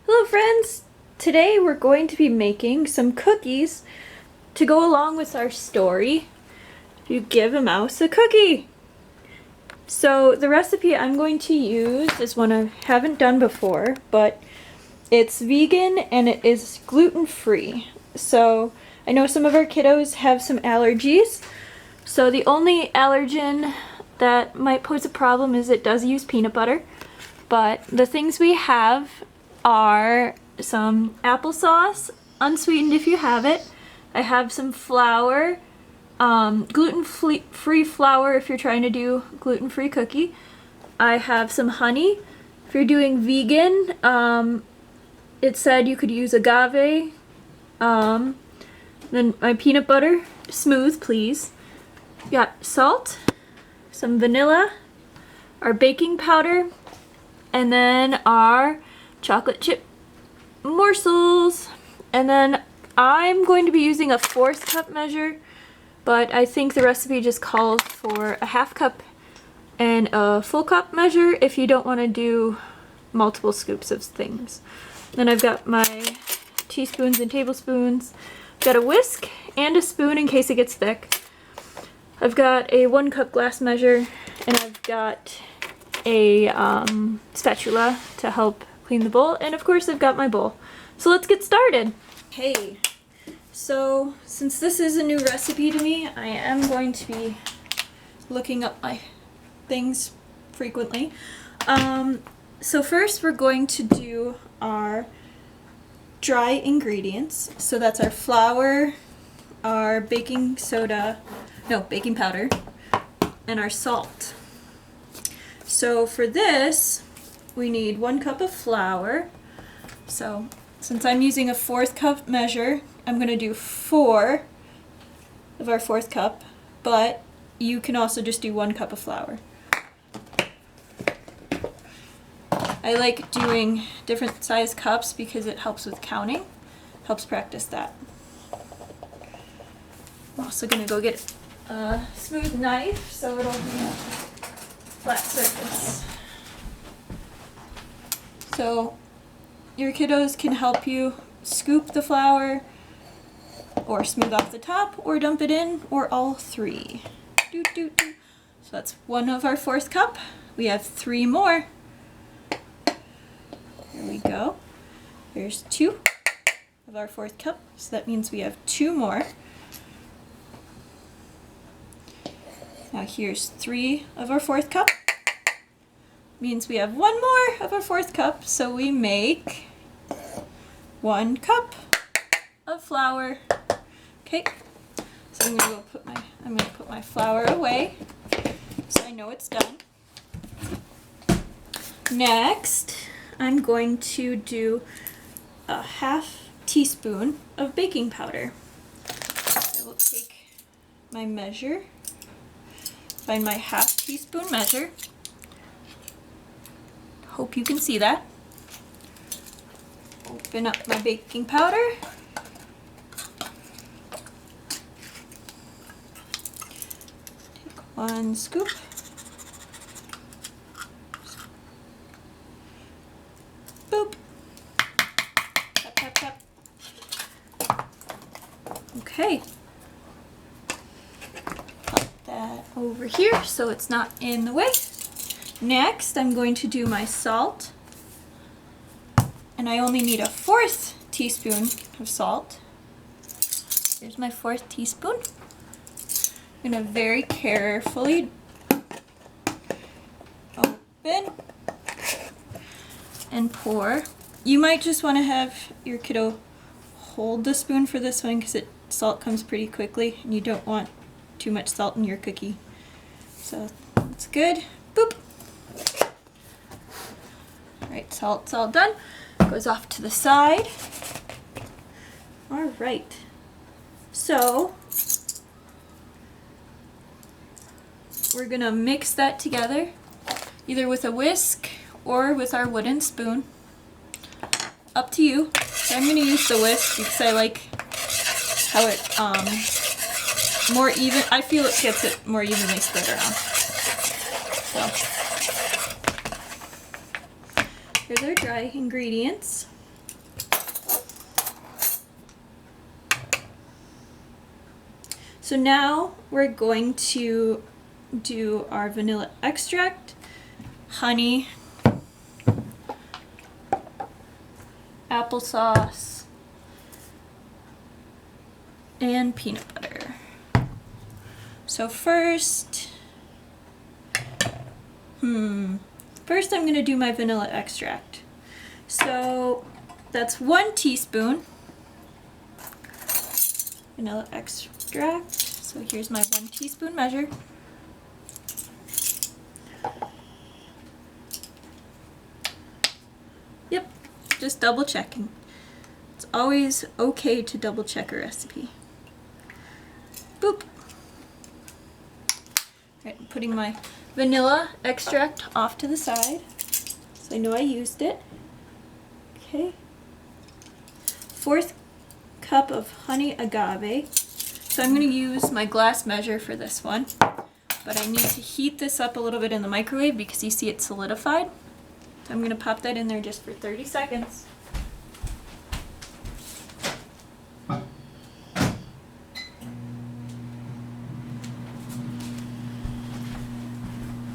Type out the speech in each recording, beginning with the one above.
Hello friends! Today we're going to be making some cookies to go along with our story, You Give a Mouse a Cookie. So the recipe I'm going to use is one I haven't done before, but it's vegan and it is gluten-free. So I know some of our kiddos have some allergies, so the only allergen that might pose a problem is it does use peanut butter, but the things we have are some applesauce, unsweetened if you have it. I have some flour, gluten-free flour if you're trying to do gluten-free cookie. I have some honey. If you're doing vegan, it said you could use agave. Then my peanut butter, smooth please. Got salt, some vanilla, our baking powder, and then our chocolate chip morsels. And then I'm going to be using a 1/4 cup measure, but I think the recipe just calls for a 1/2 cup and a full cup measure if you don't want to do multiple scoops of things. Then I've got my teaspoons and tablespoons. Got a whisk and a spoon in case it gets thick. I've got a 1 cup glass measure, and I've got a spatula to help clean the bowl, and of course I've got my bowl. So let's get started. Okay, so since this is a new recipe to me, I am going to be looking up my things frequently. So first we're going to do our dry ingredients. So that's our flour, our baking powder, and our salt. So for this, we need 1 cup of flour. So since I'm using a 1/4 cup measure, I'm going to do 4 of our 1/4 cup, but you can also just do 1 cup of flour. I like doing different size cups because it helps with counting, helps practice that. I'm also going to go get a smooth knife so it'll be a flat surface. So your kiddos can help you scoop the flour or smooth off the top or dump it in, or all three. So that's 1 of our 1/4 cup. We have 3 more. Here we go. There's 2 of our 1/4 cup, so that means we have 2 more. Now here's 3 of our 1/4 cup. Means we have 1 more of our 1/4 cup, so we make 1 cup of flour. Okay, so I'm gonna put my flour away so I know it's done. Next, I'm going to do a 1/2 teaspoon of baking powder. I will take my measure, find my 1/2 teaspoon measure. Hope you can see that. Open up my baking powder. Take 1 scoop. Boop. Tap, tap, tap. Okay. Put that over here so it's not in the way. Next, I'm going to do my salt, and I only need a 1/4 teaspoon of salt. Here's my 1/4 teaspoon. I'm going to very carefully open and pour. You might just want to have your kiddo hold the spoon for this one because salt comes pretty quickly, and you don't want too much salt in your cookie. So that's good. Boop. Alright, salt's all done. Goes off to the side. Alright. So we're gonna mix that together either with a whisk or with our wooden spoon. Up to you. So I'm gonna use the whisk because I like how it more even. I feel it gets it more evenly spread around. So here's our dry ingredients. So now we're going to do our vanilla extract, honey, applesauce, and peanut butter. So first I'm gonna do my vanilla extract. So that's 1 teaspoon vanilla extract. So here's my 1 teaspoon measure. Yep, just double checking. It's always okay to double check a recipe. Boop. Right, I'm putting my vanilla extract off to the side so I know I used it. Okay. 1/4 cup of honey agave. So I'm going to use my glass measure for this one, but I need to heat this up a little bit in the microwave because you see it's solidified. So I'm going to pop that in there just for 30 seconds.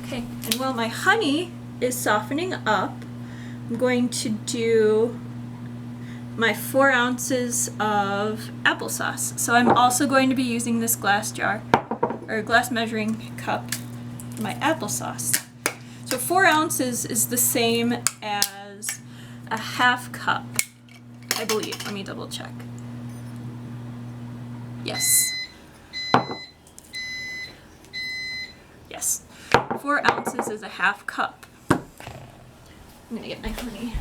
Okay, and while my honey is softening up, I'm going to do my 4 ounces of applesauce. So I'm also going to be using this glass jar, or glass measuring cup, for my applesauce. So 4 ounces is the same as a 1/2 cup, I believe. Let me double check. Yes. Yes. 4 ounces is a 1/2 cup. I'm gonna get my honey.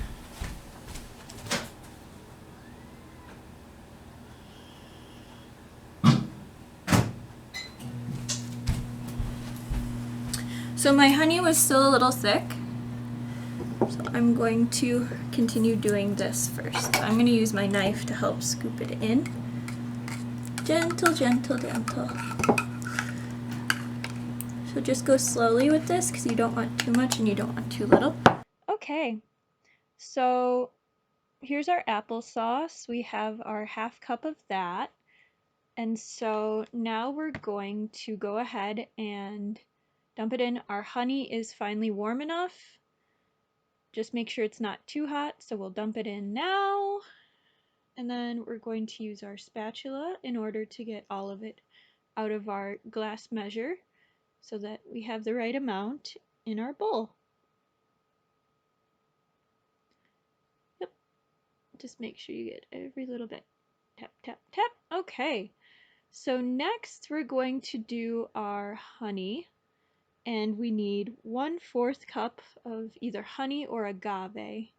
So my honey was still a little thick, so I'm going to continue doing this first. So I'm going to use my knife to help scoop it in. Gentle, gentle, gentle. So just go slowly with this because you don't want too much and you don't want too little. Okay, so here's our applesauce. We have our 1/2 cup of that. And so now we're going to go ahead and dump it in. Our honey is finally warm enough. Just make sure it's not too hot, so we'll dump it in now. And then we're going to use our spatula in order to get all of it out of our glass measure so that we have the right amount in our bowl. Yep, just make sure you get every little bit. Tap, tap, tap. Okay, so next we're going to do our honey. And we need 1/4 cup of either honey or agave.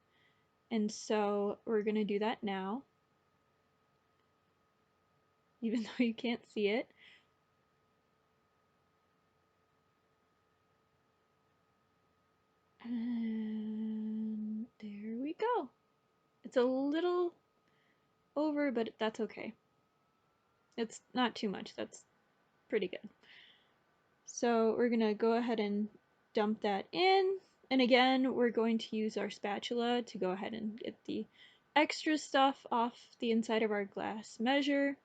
And so we're going to do that now, even though you can't see it. And there we go. It's a little over, but that's okay. It's not too much. That's pretty good. So we're going to go ahead and dump that in. And again, we're going to use our spatula to go ahead and get the extra stuff off the inside of our glass measure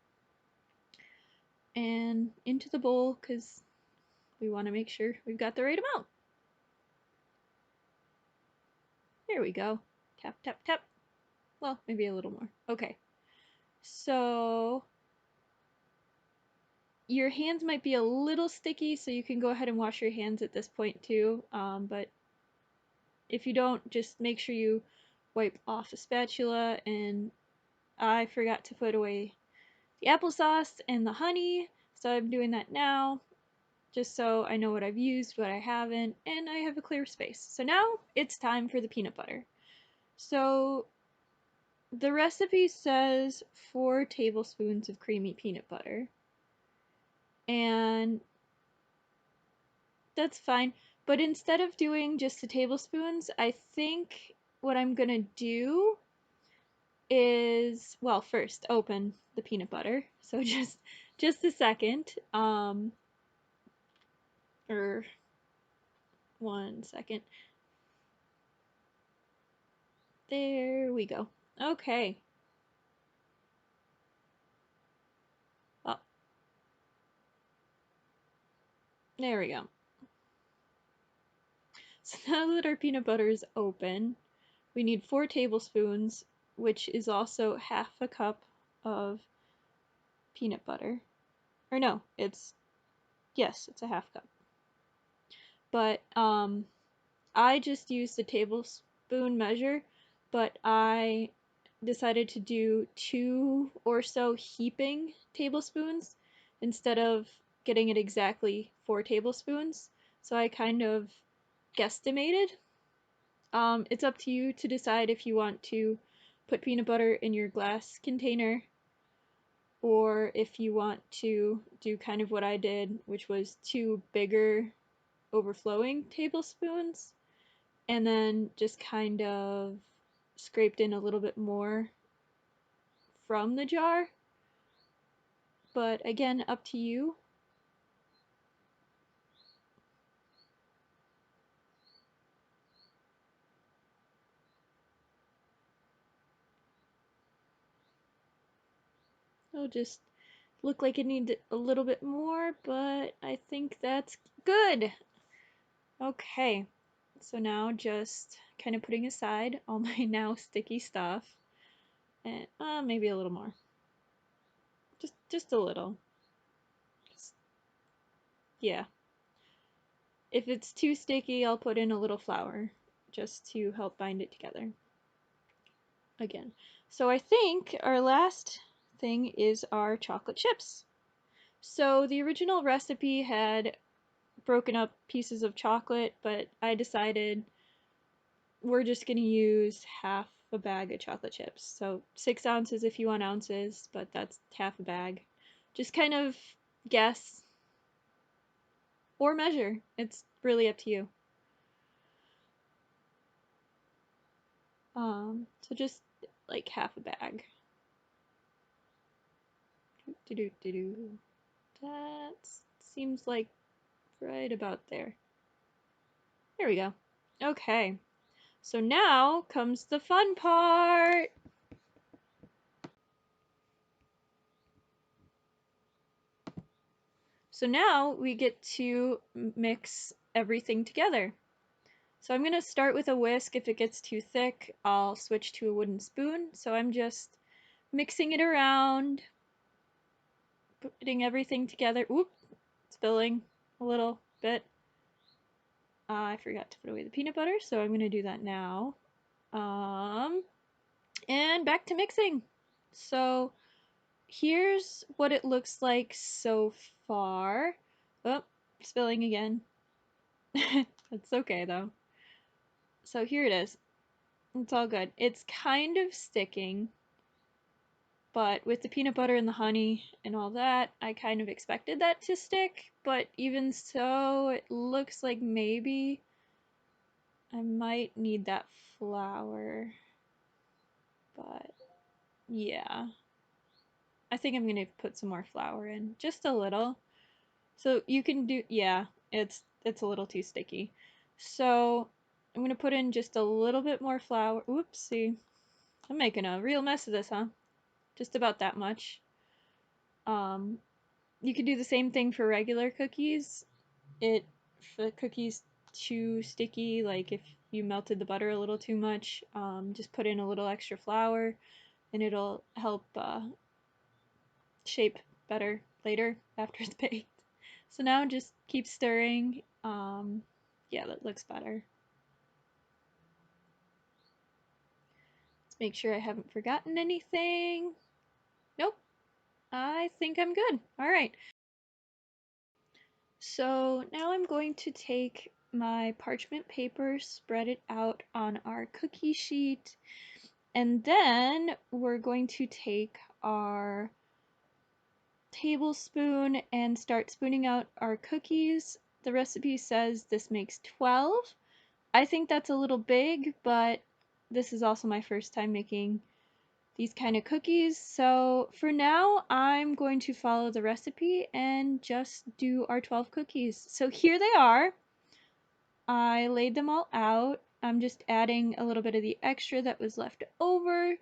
and into the bowl because we want to make sure we've got the right amount. There we go. Tap, tap, tap. Well, maybe a little more. Okay. So your hands might be a little sticky, so you can go ahead and wash your hands at this point too. But if you don't, just make sure you wipe off the spatula. And I forgot to put away the applesauce and the honey, so I'm doing that now, just so I know what I've used, what I haven't, and I have a clear space. So now it's time for the peanut butter. So the recipe says 4 tablespoons of creamy peanut butter, and that's fine. But instead of doing just the tablespoons, I think what I'm gonna do is, well, first open the peanut butter. So just a second, or 1 second. There we go. Okay. Well, There we go. So now that our peanut butter is open, we need 4 tablespoons, which is also half a cup of peanut butter. Or no, yes, it's a half cup. But I just used the tablespoon measure, but I decided to do 2 or so heaping tablespoons instead of getting it exactly 4 tablespoons. So I kind of guesstimated. It's up to you to decide if you want to put peanut butter in your glass container or if you want to do kind of what I did, which was 2 bigger overflowing tablespoons and then just kind of scraped in a little bit more from the jar. But again, up to you. It'll just look like it needs a little bit more, but I think that's good. Okay, so now just kind of putting aside all my now sticky stuff, and maybe a little more. Just a little. Yeah. If it's too sticky, I'll put in a little flour just to help bind it together. Again. So I think our last thing is our chocolate chips. So the original recipe had broken up pieces of chocolate, but I decided we're just going to use half a bag of chocolate chips. So 6 ounces if you want ounces, but that's half a bag. Just kind of guess or measure. It's really up to you. So just like half a bag. That seems like right about there. There we go. Okay. So now comes the fun part. So now we get to mix everything together. So I'm going to start with a whisk. If it gets too thick, I'll switch to a wooden spoon. So I'm just mixing it around, putting everything together. Oop, spilling a little bit. I forgot to put away the peanut butter, so I'm going to do that now. And back to mixing. So here's what it looks like so far. Oh, spilling again. That's okay though. So here it is. It's all good. It's kind of sticking, but with the peanut butter and the honey and all that, I kind of expected that to stick, but even so, it looks like maybe I might need that flour. But yeah. I think I'm gonna put some more flour in, just a little. So you can do, yeah, it's a little too sticky. So I'm gonna put in just a little bit more flour. Oopsie. I'm making a real mess of this, huh? Just about that much. You could do the same thing for regular cookies. If the cookie's too sticky, like if you melted the butter a little too much, just put in a little extra flour and it'll help shape better later after it's baked. So now just keep stirring. Yeah, that looks better. Let's make sure I haven't forgotten anything. Nope, I think I'm good. All right. So now I'm going to take my parchment paper, spread it out on our cookie sheet, and then we're going to take our tablespoon and start spooning out our cookies. The recipe says this makes 12. I think that's a little big, but this is also my first time making these kind of cookies. So for now, I'm going to follow the recipe and just do our 12 cookies. So here they are. I laid them all out. I'm just adding a little bit of the extra that was left over.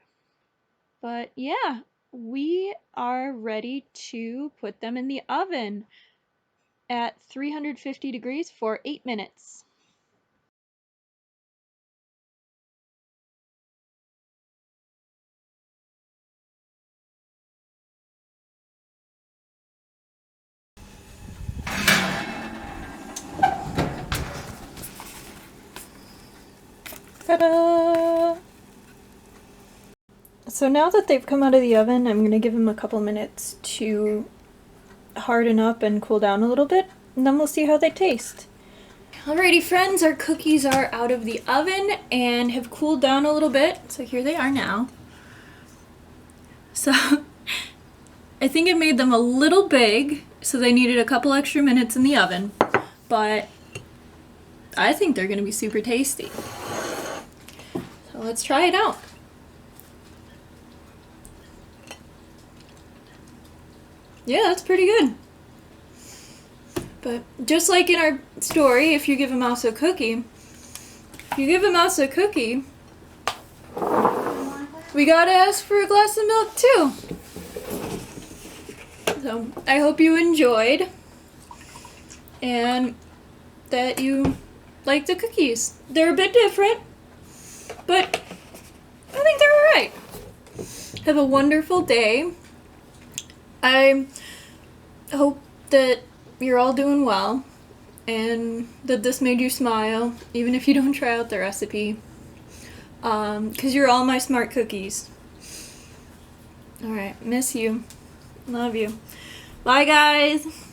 But yeah, we are ready to put them in the oven. at 350 degrees for 8 minutes. Ta-da! So now that they've come out of the oven, I'm going to give them a couple minutes to harden up and cool down a little bit, and then we'll see how they taste. Alrighty friends, our cookies are out of the oven and have cooled down a little bit, so here they are now. So I think it made them a little big, so they needed a couple extra minutes in the oven, but I think they're going to be super tasty. So let's try it out. Yeah, that's pretty good. But just like in our story, if you give a mouse a cookie, we gotta ask for a glass of milk too. So I hope you enjoyed and that you like the cookies. They're a bit different, but I think they're alright. Have a wonderful day. I hope that you're all doing well and that this made you smile, even if you don't try out the recipe, because you're all my smart cookies. Alright, miss you. Love you. Bye guys!